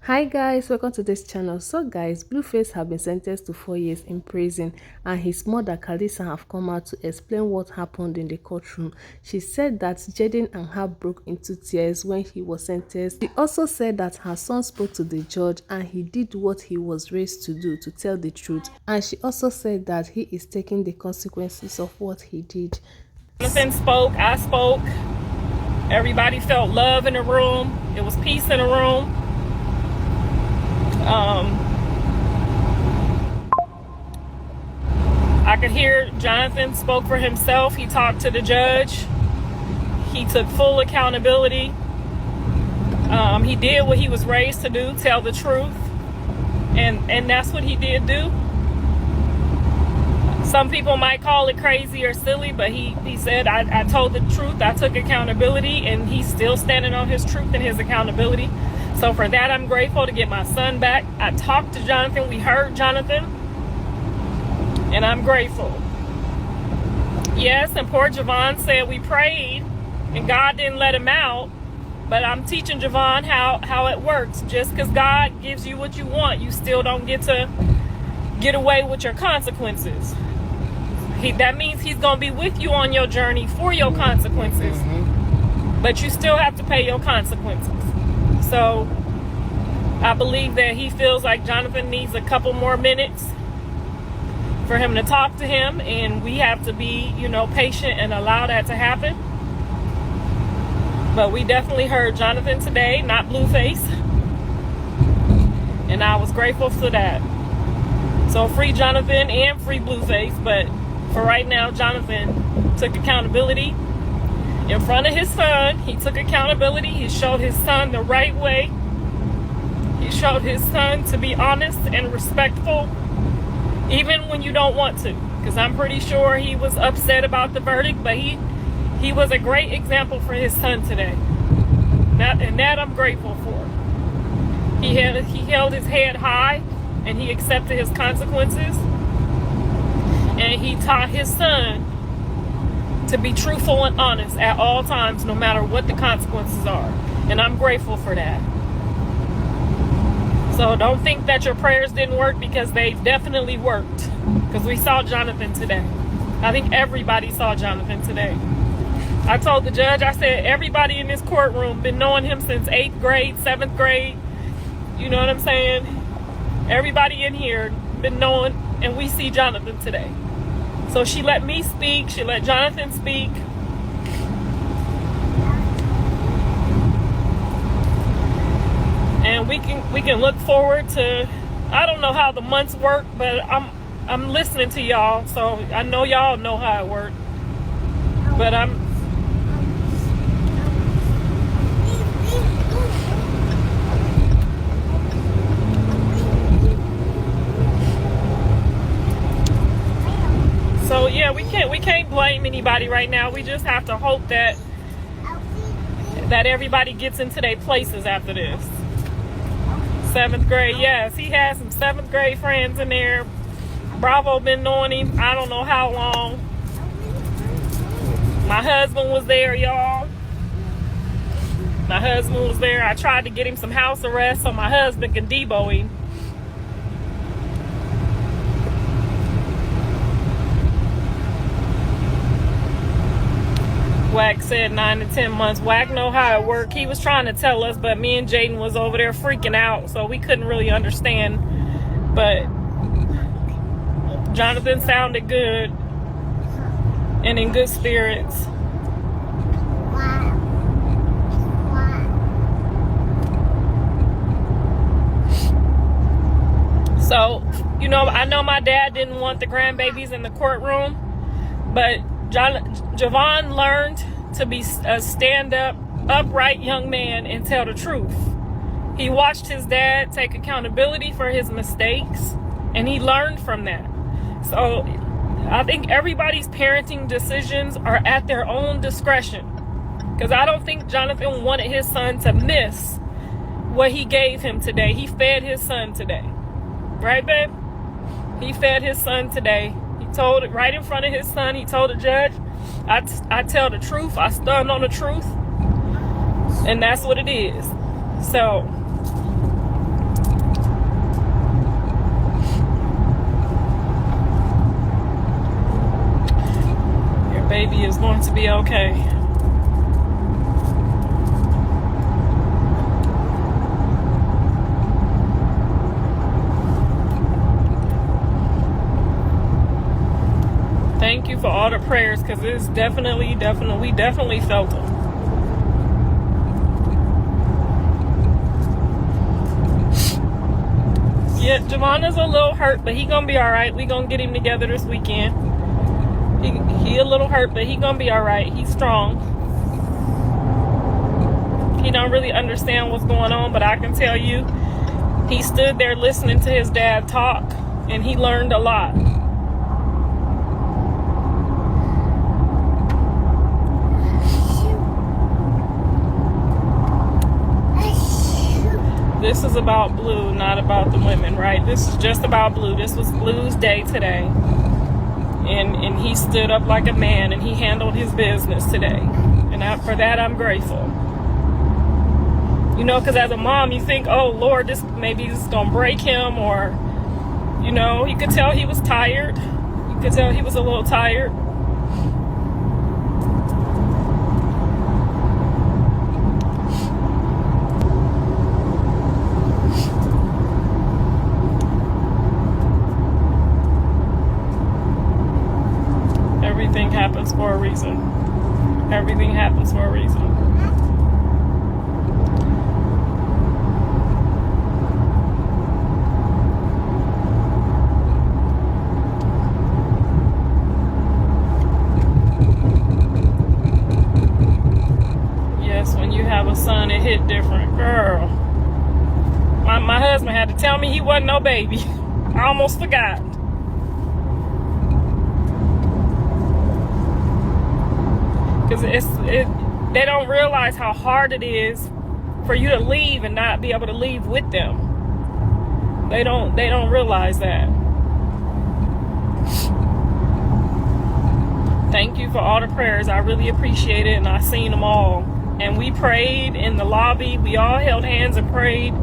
Hi guys, welcome to this channel. So guys, Blueface have been sentenced to 4 years in prison, and his mother Kalisa have come out to explain what happened in the courtroom. She said that Jaidyn and her broke into tears when he was sentenced. She also said that her son spoke to the judge and he did what he was raised to do, to tell the truth. And she also said that he is taking the consequences of what he did. Jonathan spoke, I spoke. Everybody felt love in the room. It was peace in the room. I could hear Jonathan spoke for himself. He talked to the judge. He took full accountability. He did what he was raised to do, tell the truth. And that's what he did do. Some people might call it crazy or silly, but he said, I told the truth, I took accountability, and he's still standing on his truth and his accountability. So for that, I'm grateful to get my son back. I talked to Jonathan, we heard Jonathan, and I'm grateful. Yes, and poor Javon said we prayed, and God didn't let him out, but I'm teaching Javon how it works. Just because God gives you what you want, you still don't get to get away with your consequences. That means he's going to be with you on your journey for your consequences. But you still have to pay your consequences. So I believe that he feels like Jonathan needs a couple more minutes for him to talk to him. And we have to be, patient and allow that to happen. But we definitely heard Jonathan today, not Blueface. And I was grateful for that. So free Jonathan and free Blueface, but for right now, Jonathan took accountability in front of his son. He took accountability. He showed his son the right way. He showed his son to be honest and respectful, even when you don't want to. Because I'm pretty sure he was upset about the verdict, but he was a great example for his son today. And that I'm grateful for. He held his head high, and he accepted his consequences, and he taught his son to be truthful and honest at all times, no matter what the consequences are. And I'm grateful for that. So don't think that your prayers didn't work, because they definitely worked, because we saw Jonathan today. I think everybody saw Jonathan today. I told the judge, I said, everybody in this courtroom been knowing him since 8th grade, 7th grade. You know what I'm saying? Everybody in here been knowing, and we see Jonathan today. So she let me speak. She let Jonathan speak. And we can look forward to, I don't know how the months work, but I'm listening to y'all, so I know y'all know how it works. But So yeah, we can't blame anybody right now. We just have to hope that everybody gets into their places after this. 7th grade, yes, he has some 7th grade friends in there. Bravo been knowing him I don't know how long. My husband was there, y'all. My husband was there. I tried to get him some house arrest so my husband can debo him. Wack said 9 to 10 months. Wack know how it worked. He was trying to tell us, but me and Jaidyn was over there freaking out, so we couldn't really understand. But Jonathan sounded good and in good spirits. So, I know my dad didn't want the grandbabies in the courtroom, but Javon learned to be a stand-up, upright young man and tell the truth. He watched his dad take accountability for his mistakes, and he learned from that. So I think everybody's parenting decisions are at their own discretion, because I don't think Jonathan wanted his son to miss what he gave him today. He fed his son today. Right, babe? He fed his son today. He told it right in front of his son. He told the judge, I tell the truth. I stand on the truth. And that's what it is. So going to be okay. Thank you for all the prayers, because it's definitely, we definitely felt them. Yeah, Javon is a little hurt, but he gonna be all right. We gonna get him together this weekend. He a little hurt, but he gonna be all right. He's strong. He don't really understand what's going on, but I can tell you, he stood there listening to his dad talk, and he learned a lot. This is about Blue, not about the women, right? This is just about Blue. This was Blue's day today. And he stood up like a man, and he handled his business today. And for that, I'm grateful. You know, because as a mom, you think, oh, Lord, maybe this is going to break him. Or, you know, you could tell he was tired. You could tell he was a little tired. Everything happens for a reason. Everything happens for a reason. Yes, when you have a son, it hit different. Girl. My husband had to tell me he wasn't no baby. I almost forgot. Because they don't realize how hard it is for you to leave and not be able to leave with them. They don't realize that. Thank you for all the prayers. I really appreciate it, and I seen them all. And we prayed in the lobby. We all held hands and prayed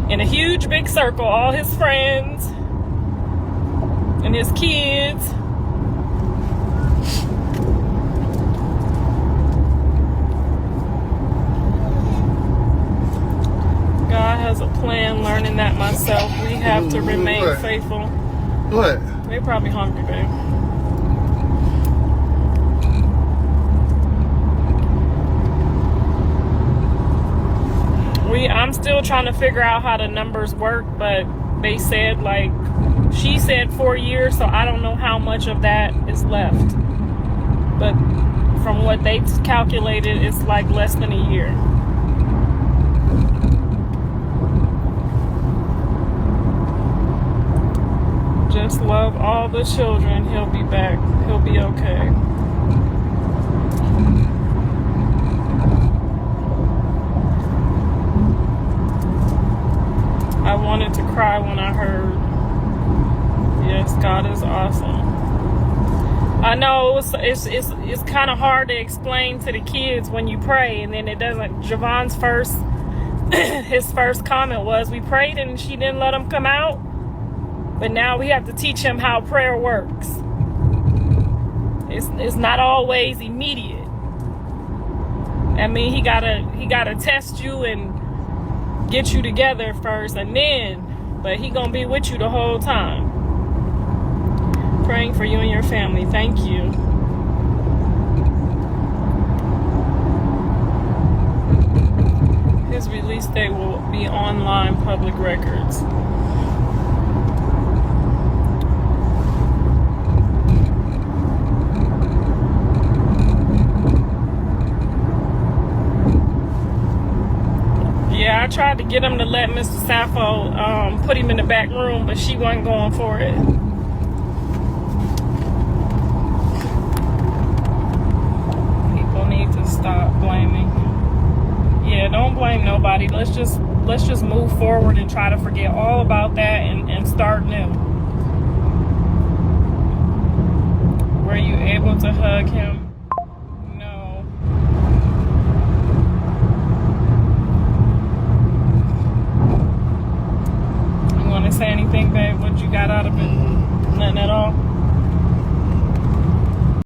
in a huge big circle. All his friends and his kids. God has a plan. Learning that myself. We have to remain faithful. What? They're probably hungry, babe. I'm still trying to figure out how the numbers work, but they said, like, she said 4 years, so I don't know how much of that is left. But from what they calculated, it's like less than a year. Just love all the children. He'll be back. He'll be okay. I wanted to cry when I heard. Yes, God is awesome. I know it's kind of hard to explain to the kids when you pray, and then it doesn't. Javon's his first comment was, we prayed and she didn't let him come out. But now we have to teach him how prayer works. It's not always immediate. I mean, he gotta test you and get you together first, and then, but he gonna be with you the whole time. Praying for you and your family. Thank you. His release date will be online public records. Yeah, I tried to get him to let Mr. Sappho put him in the back room, but she wasn't going for it. People need to stop blaming. Yeah, don't blame nobody. Let's just move forward and try to forget all about that and start new. Were you able to hug him? Say anything, babe? What you got out of it?